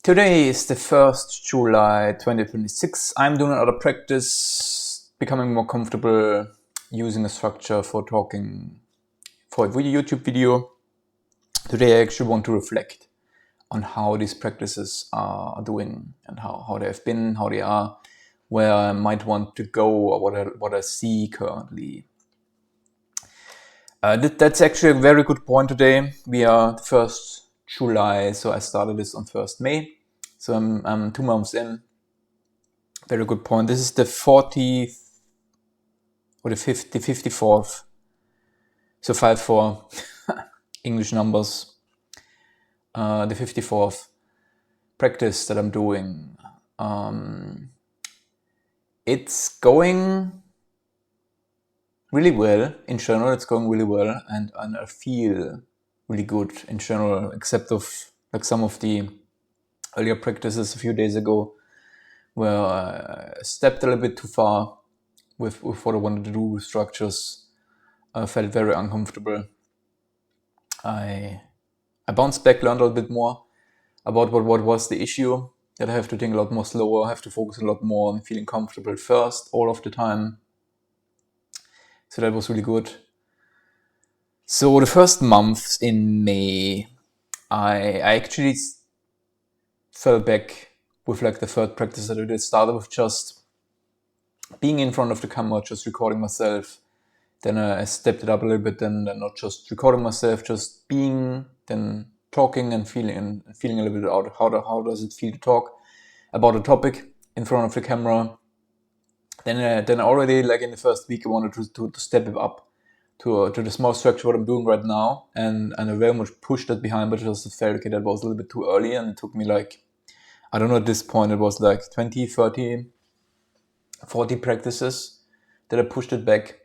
Today is the 1st July 2026. I'm doing another practice, becoming more comfortable using a structure for talking for a YouTube video. Today I actually want to reflect on how these practices are doing and how they have been, how they are, where I might want to go or what I see currently. That's actually a very good point today. We are the 1st July, so I started this on 1st May. So I'm 2 months in. Very good point. This is the 40th or the 54th. So 5-4 English numbers. The 54th practice that I'm doing. It's going really well in general. It's going really well, and I feel really good in general, except of like some of the earlier practices a few days ago, where I stepped a little bit too far with what I wanted to do with structures. I felt very uncomfortable. I bounced back, learned a little bit more about what was the issue, that I have to think a lot more slower, I have to focus a lot more on feeling comfortable first all of the time. So that was really good. So the first month in May, I actually fell back with like the third practice that I did. Started with just being in front of the camera, just recording myself. Then I stepped it up a little bit, then not just recording myself, just being, then talking and feeling a little bit out how does it feel to talk about a topic in front of the camera. Then already like in the first week I wanted to step it up to the small structure what I'm doing right now, and I very much pushed that behind, but just felt okay that was a little bit too early, and it took me like, I don't know, at this point it was like 20, 30, 40 practices that I pushed it back.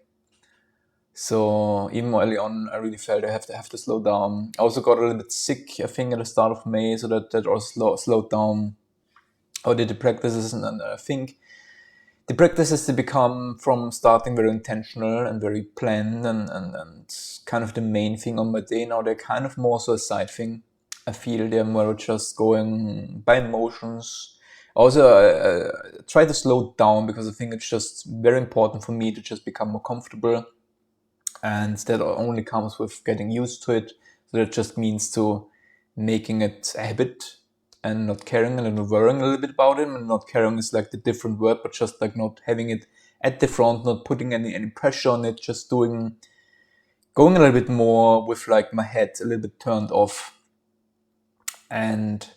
So even early on, I really felt I have to slow down. I also got a little bit sick, I think, at the start of May, so that also slowed down how I did the practices. And I think the practices, they become from starting very intentional and very planned and kind of the main thing on my day. Now they're kind of more so a side thing. I feel they're more just going by emotions. Also, I try to slow down because I think it's just very important for me to just become more comfortable. And that only comes with getting used to it. So that just means to making it a habit and not caring and not worrying a little bit about it. And not caring is like the different word, but just like not having it at the front, not putting any pressure on it, just going a little bit more with like my head a little bit turned off and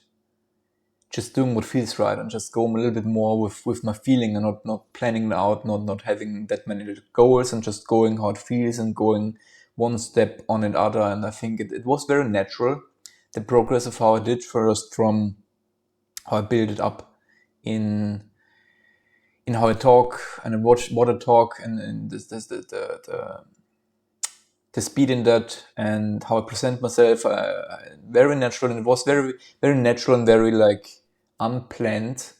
just doing what feels right, and just going a little bit more with my feeling and not planning it out, not having that many goals, and just going how it feels and going one step on another. And I think it was very natural, the progress of how I did first, from how I build it up in how I talk and I watch what I talk, and the speed in that and how I present myself. Very natural, and it was very very natural and very like unplanned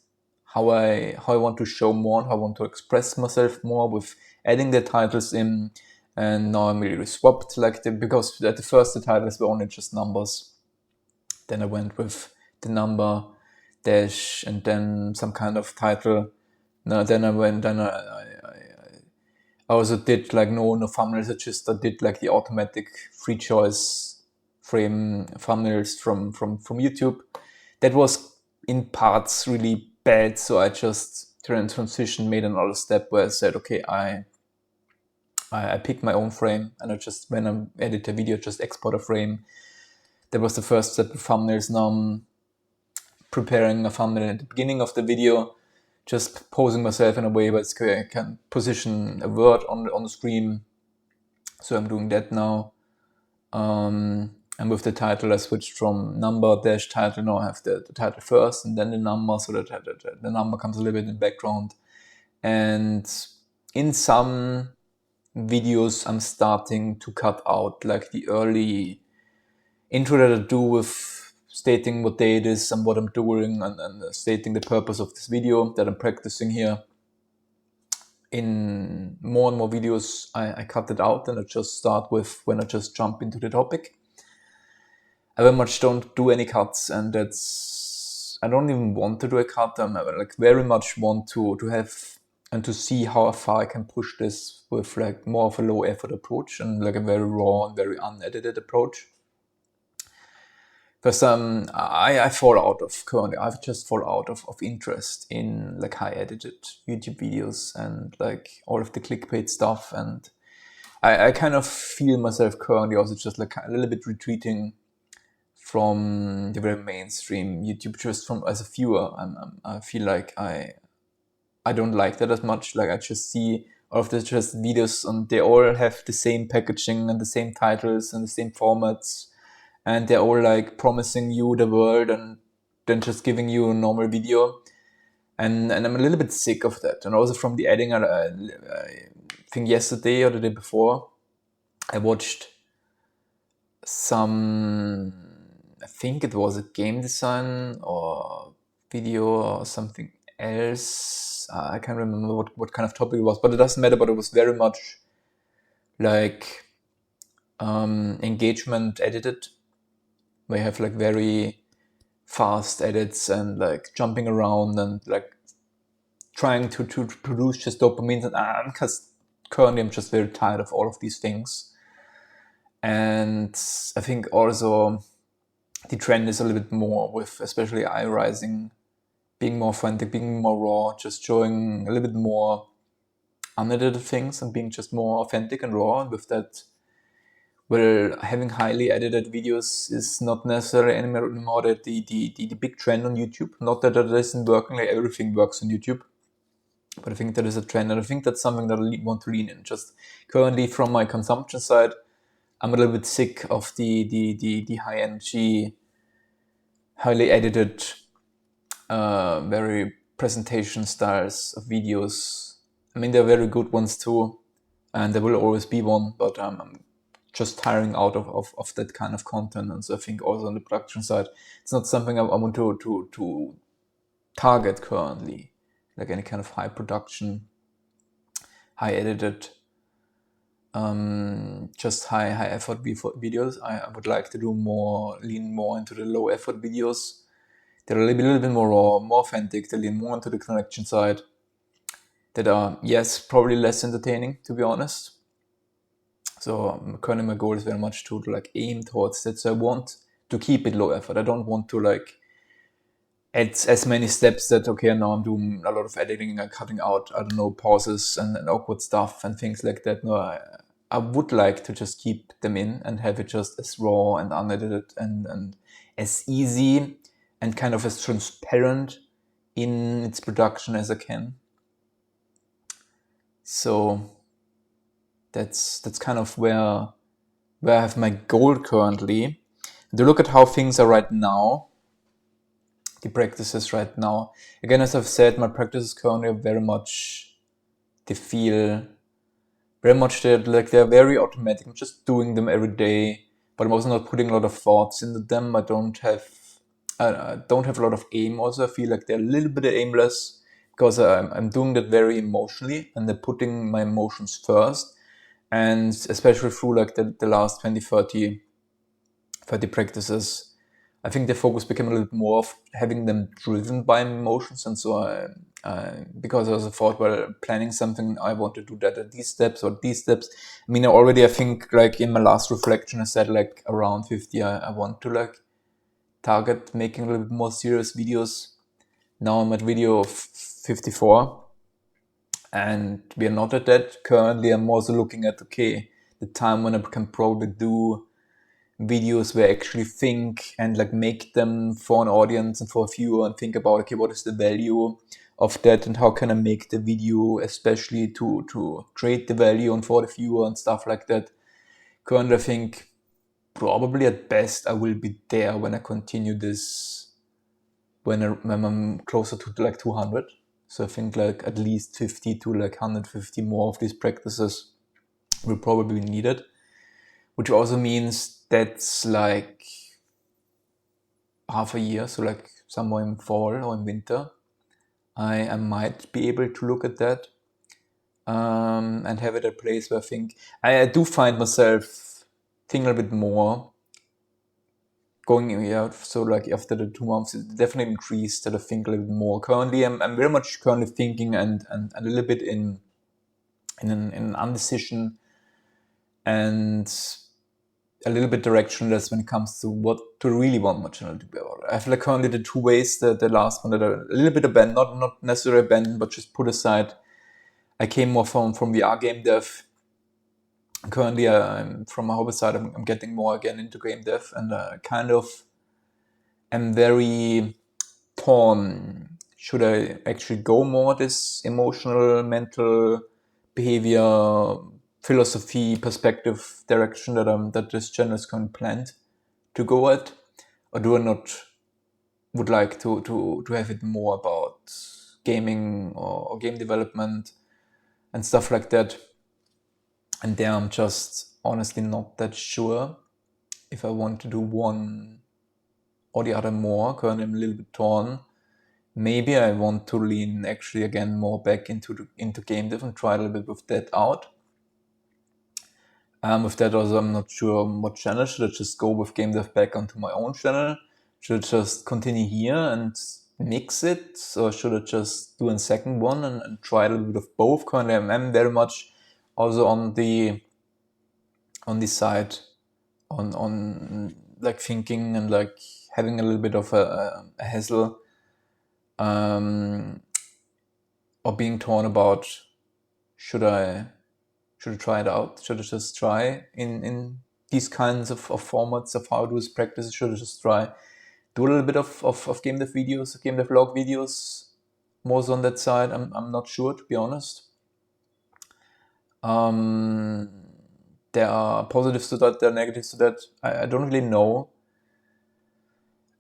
how I want to show more, how I want to express myself more with adding the titles in. And now I'm really swapped like because at the first the titles were only just numbers. Then I went with the number dash and then some kind of title. No, then I also did like no thumbnails. I did like the automatic free choice frame thumbnails from YouTube. That was in parts really bad, so I just transitioned, made another step where I said, okay, I picked my own frame, and I just, when I edit a video, just export a frame. That was the first step of thumbnails. Now I'm preparing a thumbnail at the beginning of the video, just posing myself in a way where I can position a word on the screen. So I'm doing that now. And with the title, I switched from number dash title. Now I have the title first and then the number, so that the number comes a little bit in the background. And in some videos, I'm starting to cut out like the early intro that I do with stating what day it is and what I'm doing, and stating the purpose of this video that I'm practicing here. In more and more videos, I cut it out, and I just start with when I just jump into the topic. I very much don't do any cuts, and that's I don't even want to do a cut. I like very much want to have and to see how far I can push this with like more of a low effort approach and like a very raw and very unedited approach. Because I fall out of currently, I've just fall out of interest in like high edited YouTube videos and like all of the clickbait stuff. And I kind of feel myself currently also just like a little bit retreating from the very mainstream YouTube just from as a viewer. I feel like I don't like that as much. Like I just see all of the just videos and they all have the same packaging and the same titles and the same formats. And they're all like promising you the world and then just giving you a normal video. And I'm a little bit sick of that. And also from the editing, I think yesterday or the day before, I watched some, I think it was a game design or video or something else. I can't remember what kind of topic it was, but it doesn't matter. But it was very much like engagement edited, where you have like very fast edits and like jumping around and like trying to produce just dopamine. And because currently I'm just very tired of all of these things. And I think also the trend is a little bit more with especially iRising being more authentic, being more raw, just showing a little bit more unedited things and being just more authentic and raw. And with that, well, having highly edited videos is not necessarily anymore the big trend on YouTube. Not that that isn't working, like everything works on YouTube. But I think that is a trend, and I think that's something that I want to lean in. Just currently from my consumption side, I'm a little bit sick of the high energy, highly edited, very presentation styles of videos. I mean, they're very good ones too, and there will always be one, but I'm just tiring out of that kind of content. And so I think also on the production side, it's not something I want to target currently, like any kind of high production, high edited, just high effort videos. I would like to do more, lean more into the low effort videos. They're a little bit more raw, more authentic. They lean more into the connection side. That are, yes, probably less entertaining, to be honest. So currently my goal is very much to like aim towards that. So I want to keep it low effort. I don't want to like add as many steps that, okay, now I'm doing a lot of editing and cutting out, I don't know, pauses and awkward stuff and things like that. No, I would like to just keep them in and have it just as raw and unedited and as easy and kind of as transparent in its production as I can. So that's kind of where I have my goal currently. To look at how things are right now, the practices right now. Again, as I've said, my practices currently are very much, they feel very much that like they're very automatic. I'm just doing them every day, but I'm also not putting a lot of thoughts into them. I don't have a lot of aim. Also, I feel like they're a little bit aimless because I'm doing that very emotionally and they're putting my emotions first. And especially through like the last 20, 30 practices, I think the focus became a little bit more of having them driven by emotions. And so because I also thought, well, planning something, I want to do that at these steps or these steps. I mean, I think like in my last reflection, I said like around 50, I want to like target making a little bit more serious videos. Now I'm at video of 54 and we are not at that. Currently, I'm also looking at, okay, the time when I can probably do videos where I actually think and like make them for an audience and for a viewer and think about, okay, what is the value of that and how can I make the video especially to create the value and for the viewer and stuff like that. Currently, I think probably at best I will be there when I continue this, when I'm closer to like 200. So I think like at least 50 to like 150 more of these practices will probably be needed, which also means that's like half a year. So like somewhere in fall or in winter, I might be able to look at that and have it a place where I think I do find myself thinking a bit more so like after the 2 months, it definitely increased that I think a little bit more. Currently, I'm very much currently thinking and a little bit in an indecision and a little bit directionless when it comes to what to really want my channel to be about. I feel like currently the two ways, the last one that are a little bit abandoned, not necessarily abandoned, but just put aside. I came more from VR game dev. Currently, I'm from my hobby side. I'm getting more again into game dev, and kind of am very torn. Should I actually go more this emotional, mental, behavior, philosophy, perspective direction that this channel is kind of planned to go at, or do I not would like to have it more about gaming or game development and stuff like that? And there I'm just honestly not that sure if I want to do one or the other more. Currently I'm a little bit torn. Maybe I want to lean actually again more back into game dev and try a little bit with that out. With that also, I'm not sure what channel. Should I just go with game dev back onto my own channel? Should I just continue here and mix it? Or should I just do a second one and try a little bit of both? Currently I'm very much also on the side on like thinking and like having a little bit of a hassle or being torn about should I try it out? Should I just try in these kinds of formats of how to do this practice? Should I just try do a little bit of game dev videos, game dev vlog videos, more so on that side? I'm not sure, to be honest. There are positives to that, there are negatives to that. I don't really know.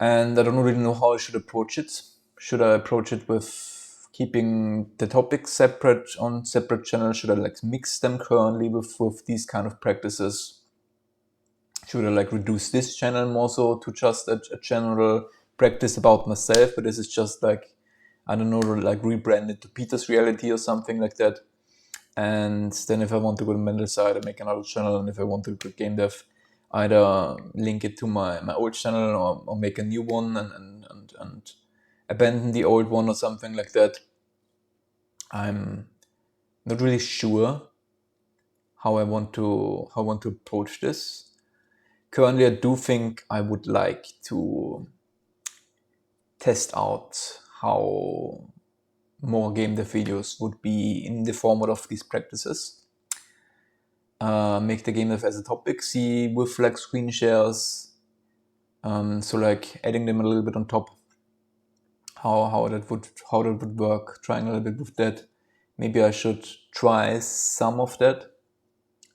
And I don't really know how I should approach it. Should I approach it with keeping the topics separate on separate channels? Should I like mix them currently with these kind of practices? Should I like reduce this channel more so to just a general practice about myself? But this is just like, I don't know, like rebrand it to Peter's Reality or something like that. And then if I want to go to the mental side, I make another channel. And if I want to go game dev, either link it to my old channel or make a new one and abandon the old one or something like that. I'm not really sure how I want to approach this. Currently, I do think I would like to test out how more game dev videos would be in the format of these practices. Make the game dev as a topic, see with like screen shares, so like adding them a little bit on top, how that would work, trying a little bit with that. Maybe I should try some of that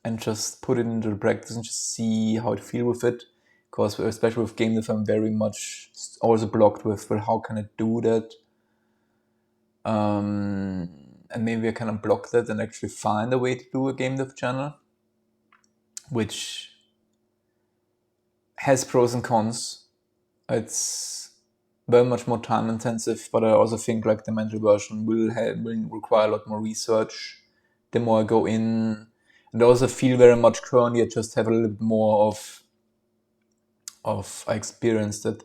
and just put it into the practice and just see how it feel with it. Because especially with game dev, I'm very much also blocked with, well, how can I do that? And maybe I can unblock that and actually find a way to do a game dev channel, which has pros and cons. It's very much more time intensive, but I also think like the mental version will require a lot more research the more I go in. And I also feel very much currently I just have a little bit more of I experienced it.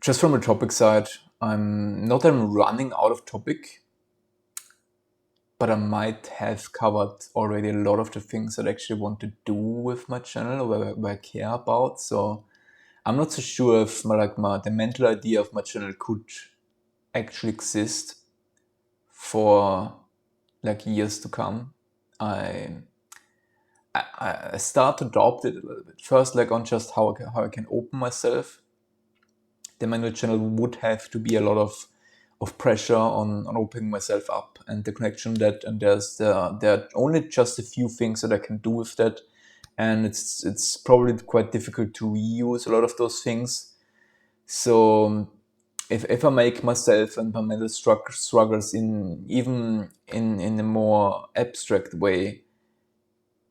Just from the topic side, I'm not that I'm running out of topic, but I might have covered already a lot of the things that I actually want to do with my channel or where I care about. So I'm not so sure if the mental idea of my channel could actually exist for like years to come. I start to adopt it a little bit. First, like on just how I can open myself. The manual channel would have to be a lot of pressure on opening myself up and the connection that, and there are only just a few things that I can do with that, and it's probably quite difficult to reuse a lot of those things. So if I make myself and my mental struggles even in a more abstract way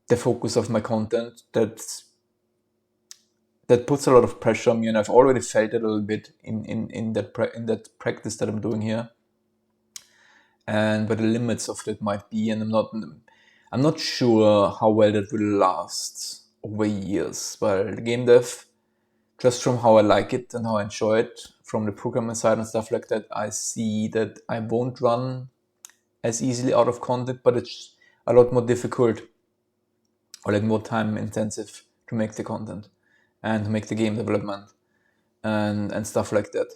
the focus of my content, that puts a lot of pressure on me, and I've already felt it a little bit in that practice that I'm doing here, and where the limits of that might be, and I'm not sure how well that will last. over years. But the game dev, just from how I like it and how I enjoy it, from the programming side and stuff like that, I see that I won't run as easily out of content, but it's a lot more difficult or like more time intensive to make the content and to make the game development and stuff like that.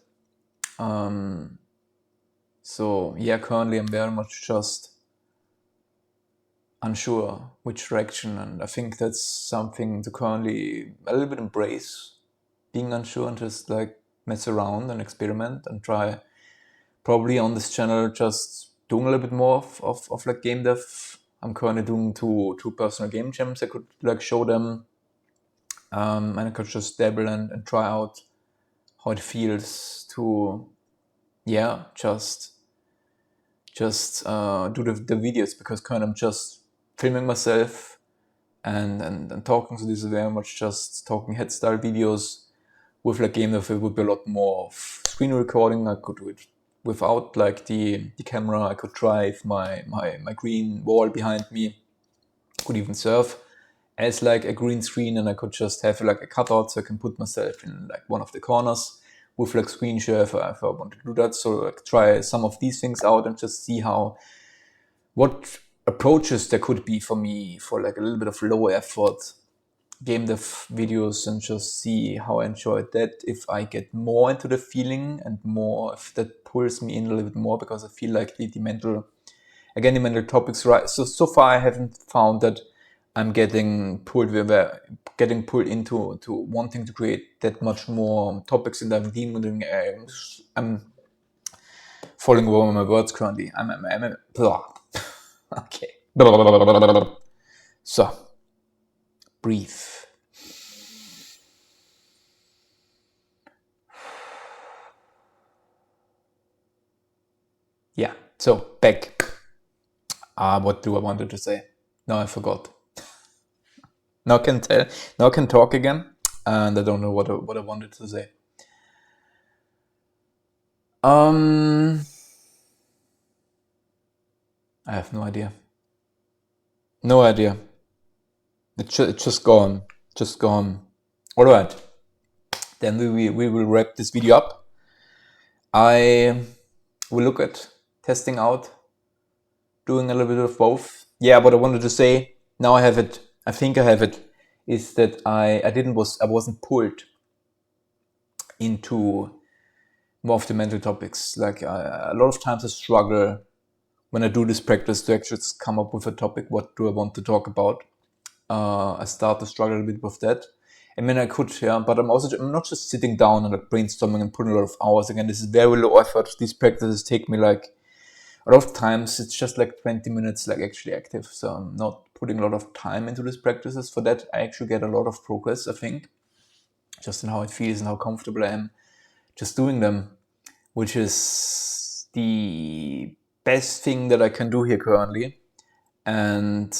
So yeah, currently I'm very much just unsure which direction, and I think that's something to currently a little bit embrace, being unsure and just like mess around and experiment and try. Probably on this channel just doing a little bit more of like game dev. I'm currently doing two personal game jams. I could like show them, and I could just dabble and try out how it feels to just do the videos, because currently I'm just filming myself and talking. So this is very much just talking head style videos. With like game dev, it would be a lot more of screen recording. I could do it without like the camera. I could try if my green wall behind me could even serve as like a green screen, and I could just have like a cutout so I can put myself in like one of the corners with like screen share if I want to do that. So like try some of these things out and just see what approaches there could be for me for like a little bit of low effort game dev videos, and just see how I enjoy that, if I get more into the feeling and more if that pulls me in a little bit more, because I feel like the mental topics, right? So far I haven't found that I'm getting pulled into wanting to create that much more topics, and I'm falling over my words currently. I'm blah. Okay. So breathe. Yeah. So back. What do I wanted to say? No, I forgot. Now I can tell. Now I can talk again, and I don't know what I wanted to say. I have no idea. No idea. It's just gone. Just gone. All right. Then we will wrap this video up. I will look at testing out, doing a little bit of both. Yeah, what I wanted to say, now I have it. I think I have it. Is that I wasn't pulled into more of the mental topics. Like a lot of times I struggle when I do this practice to actually just come up with a topic. What do I want to talk about? I start to struggle a bit with that. I mean, I could, yeah, but I'm not just sitting down and like brainstorming and putting a lot of hours. Again, this is very low effort. These practices take me like a lot of times. It's just like 20 minutes, like actually active. So I'm not putting a lot of time into these practices. For that, I actually get a lot of progress, I think, just in how it feels and how comfortable I am just doing them, which is the best thing that I can do here currently. And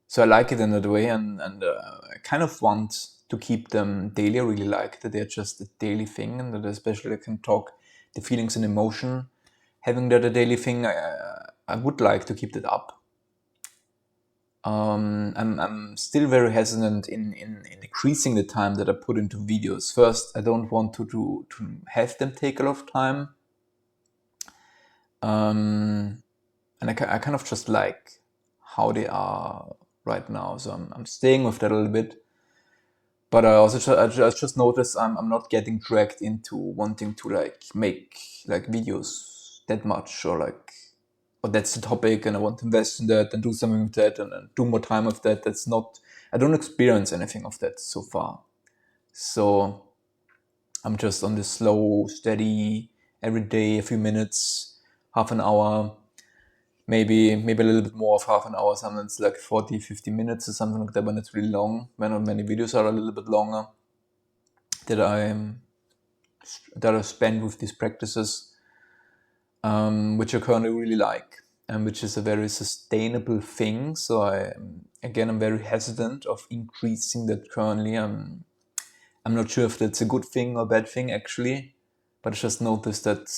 so I like it in that way, and I kind of want to keep them daily. I really like that they're just a daily thing, and that especially I can talk the feelings and emotion. Having that a daily thing, I would like to keep that up. I'm still very hesitant in decreasing the time that I put into videos. First, I don't want to have them take a lot of time. And I kind of just like how they are right now. So I'm staying with that a little bit. But I also I just noticed I'm not getting dragged into wanting to like make like videos that much, or like, oh, that's the topic and I want to invest in that and do something with that and do more time with that. That's not, I don't experience anything of that so far. So I'm just on this slow, steady, every day, a few minutes, half an hour, maybe a little bit more of half an hour. Sometimes it's like 40, 50 minutes or something like that when it's really long. When many videos are a little bit longer that I spend with these practices, which I currently really like, and which is a very sustainable thing. So I'm very hesitant of increasing that currently. I'm not sure if that's a good thing or bad thing actually, but I just noticed that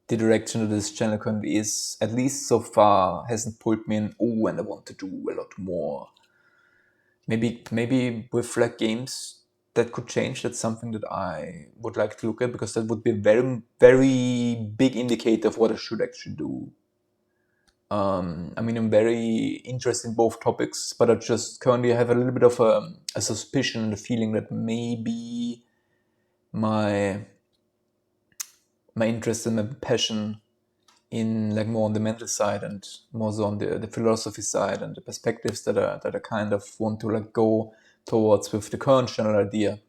the direction of this channel currently is, at least so far, hasn't pulled me in, oh, and I want to do a lot more maybe with like games that could change. That's something that I would like to look at, because that would be a very, very big indicator of what I should actually do. I mean, I'm very interested in both topics, but I just currently have a little bit of a suspicion and a feeling that maybe my interest and my passion in like more on the mental side and more so on the philosophy side and the perspectives that I kind of want to like go towards with the current general idea,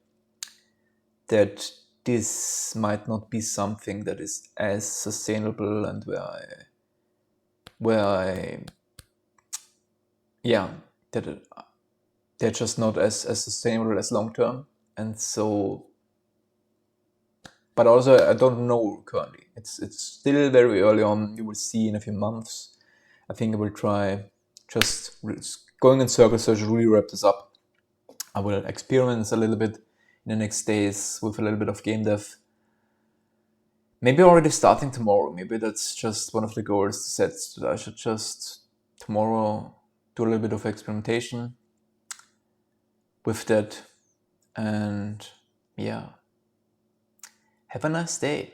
that this might not be something that is as sustainable, and where I yeah, that they're just not as sustainable as long term. And so, but also I don't know currently. It's still very early on. You will see in a few months. I think I will try just going in circles, so to really wrap this up. I will experiment a little bit in the next days with a little bit of game dev. Maybe already starting tomorrow. Maybe that's just one of the goals to set, that I should just tomorrow do a little bit of experimentation with that. And yeah, have a nice day.